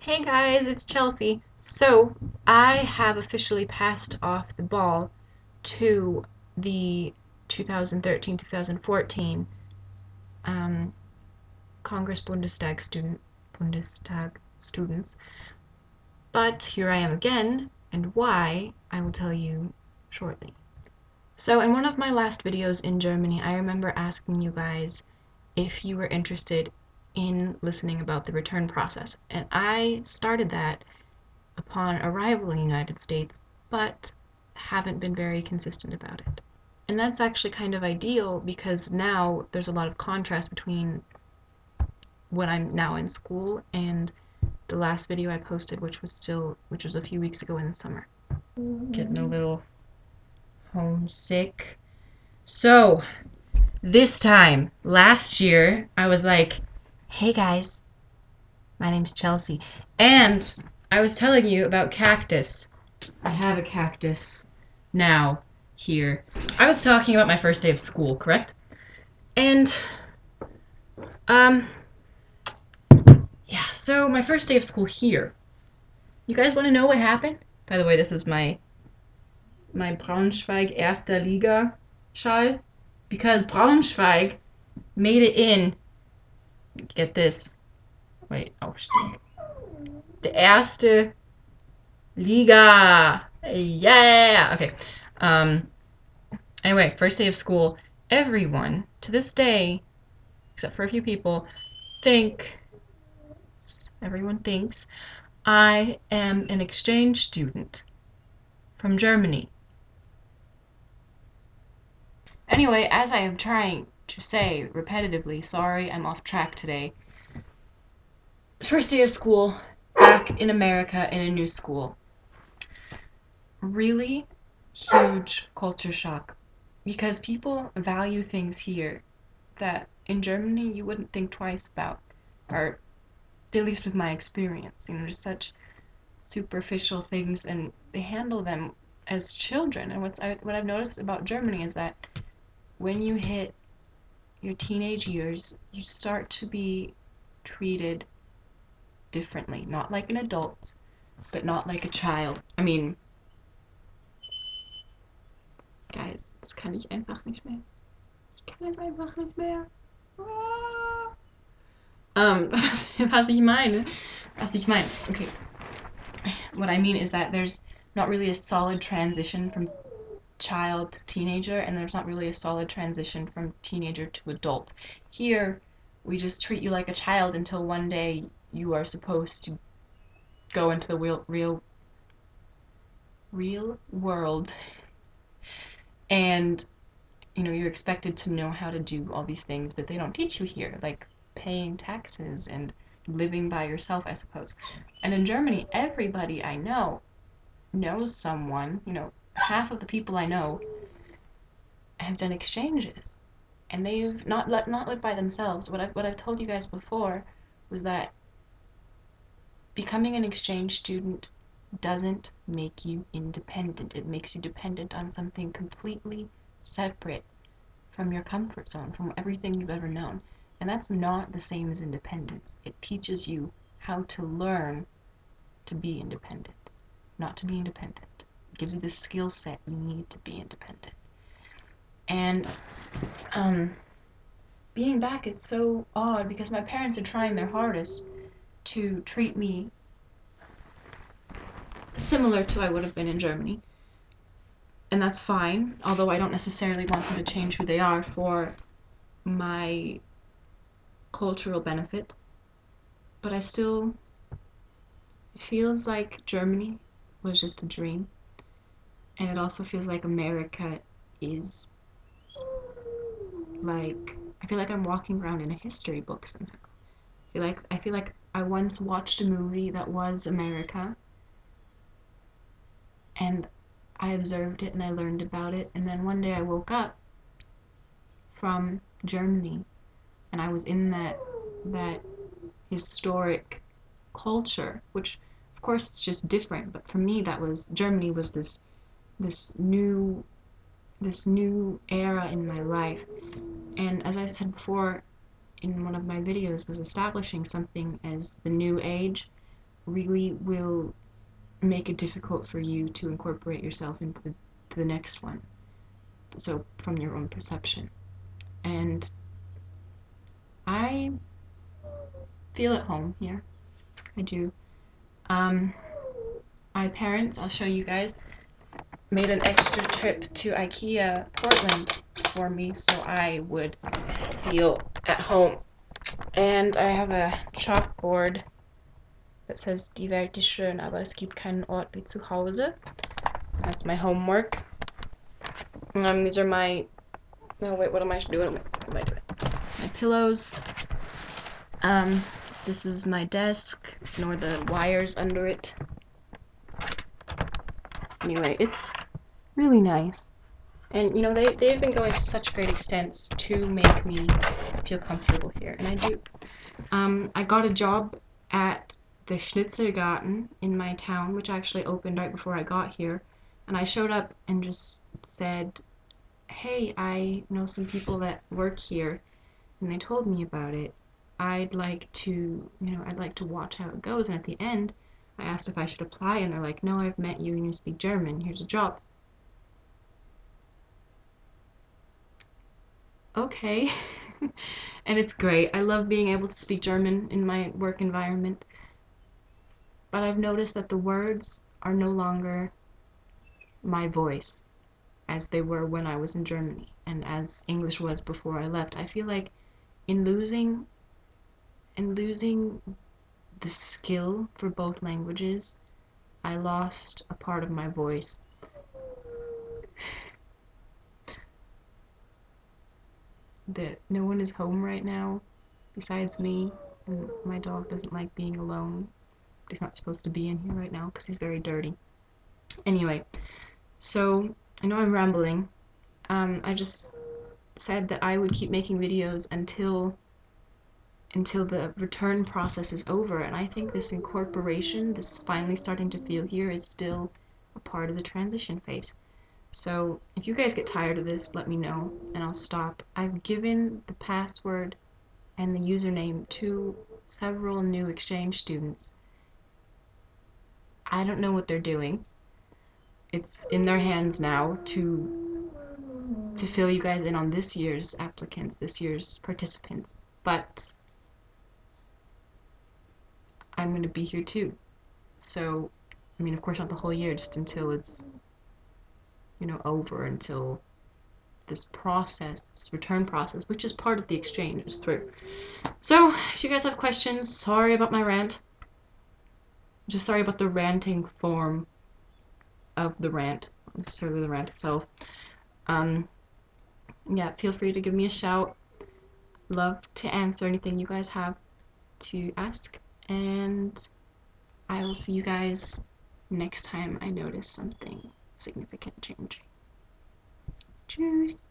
Hey guys, it's Chelsea. So, I have officially passed off the ball to the 2013-2014 um, Congress Bundestag students. But here I am again, and why I will tell you shortly. So, in one of my last videos in Germany, I remember asking you guys if you were interested in listening about the return process, and I started that upon arrival in the United States, but haven't been very consistent about it. And that's actually kind of ideal because now there's a lot of contrast between when I'm now in school and the last video I posted, which was a few weeks ago in the summer. Getting a little homesick. So, this time, last year, I was like, hey guys, my name's Chelsea. And I was telling you about cactus. I have a cactus now here. I was talking about my first day of school, correct? And, um, yeah, so my first day of school here. You guys want to know what happened? By the way, this is my Braunschweig Erster Liga Schal. Because Braunschweig made it in, get this, wait, Aufstieg. The Erste Liga. Yeah. Okay. Anyway, first day of school. Everyone to this day, except for a few people, everyone thinks I am an exchange student from Germany. Anyway, as I am trying to say repetitively, sorry, I'm off track today. First day of school, back in America in a new school. Really huge culture shock because people value things here that in Germany you wouldn't think twice about, or at least with my experience. There's such superficial things and they handle them as children. And what I've noticed about Germany is that when you hit your teenage years, you start to be treated differently. Not like an adult, but not like a child. I mean, guys, das kann ich einfach nicht mehr. Ich kann es einfach nicht mehr. Was ich meine. Okay. What I mean is that there's not really a solid transition from child to teenager, and there's not really a solid transition from teenager to adult. Here, we just treat you like a child until one day you are supposed to go into the real world, and you're expected to know how to do all these things that they don't teach you here, like paying taxes and living by yourself, I suppose. And in Germany, everybody I know knows someone. Half of the people I know have done exchanges, and they've not lived by themselves. What I've told you guys before was that becoming an exchange student doesn't make you independent. It makes you dependent on something completely separate from your comfort zone, from everything you've ever known. And that's not the same as independence. It teaches you how to learn to be independent, not to be independent. It gives you the skill set you need to be independent. And being back, it's so odd because my parents are trying their hardest to treat me similar to I would have been in Germany. And that's fine, although I don't necessarily want them to change who they are for my cultural benefit. But it feels like Germany was just a dream. And it also feels like America is I feel like I'm walking around in a history book somehow. I feel like I once watched a movie that was America, and I observed it and I learned about it, and then one day I woke up from Germany and I was in that historic culture, which of course it's just different, but for me Germany was this new era in my life. And as I said before in one of my videos, was establishing something as the new age, really will make it difficult for you to incorporate yourself into the next one. So from your own perception. And I feel at home here. I do. Um, my parents, I'll show you guys, made an extra trip to IKEA Portland for me so I would feel at home. And I have a chalkboard that says Die Welt ist schön, aber es gibt keinen Ort wie zu Hause. That's my homework. These are my, oh wait, what am I doing? What am I doing? My pillows. This is my desk, nor the wires under it. Anyway, it's really nice. And, you know, they've been going to such great extents to make me feel comfortable here. And I do. I got a job at the Schnitzelgarten in my town, which actually opened right before I got here. And I showed up and just said, hey, I know some people that work here, and they told me about it. I'd like to watch how it goes. And at the end, I asked if I should apply, and they're like, no, I've met you and you speak German. Here's a job. Okay. And it's great. I love being able to speak German in my work environment. But I've noticed that the words are no longer my voice as they were when I was in Germany and as English was before I left. I feel like in losing the skill for both languages, I lost a part of my voice. That no one is home right now besides me, and my dog doesn't like being alone. He's not supposed to be in here right now because he's very dirty. Anyway, so I know I'm rambling. I just said that I would keep making videos until the return process is over, and I think this incorporation, this finally starting to feel here, is still a part of the transition phase. So if you guys get tired of this, let me know and I'll stop. I've given the password and the username to several new exchange students. I don't know what they're doing. It's in their hands now to fill you guys in on this year's applicants, this year's participants. But I'm going to be here too. So, I mean, of course not the whole year, just until it's, over, until this process, this return process, which is part of the exchange, is through. So, if you guys have questions, sorry about my rant. Just sorry about the ranting form of the rant, not necessarily the rant itself. Yeah, feel free to give me a shout. Love to answer anything you guys have to ask, and I will see you guys next time I notice something significant changing. Tschüss!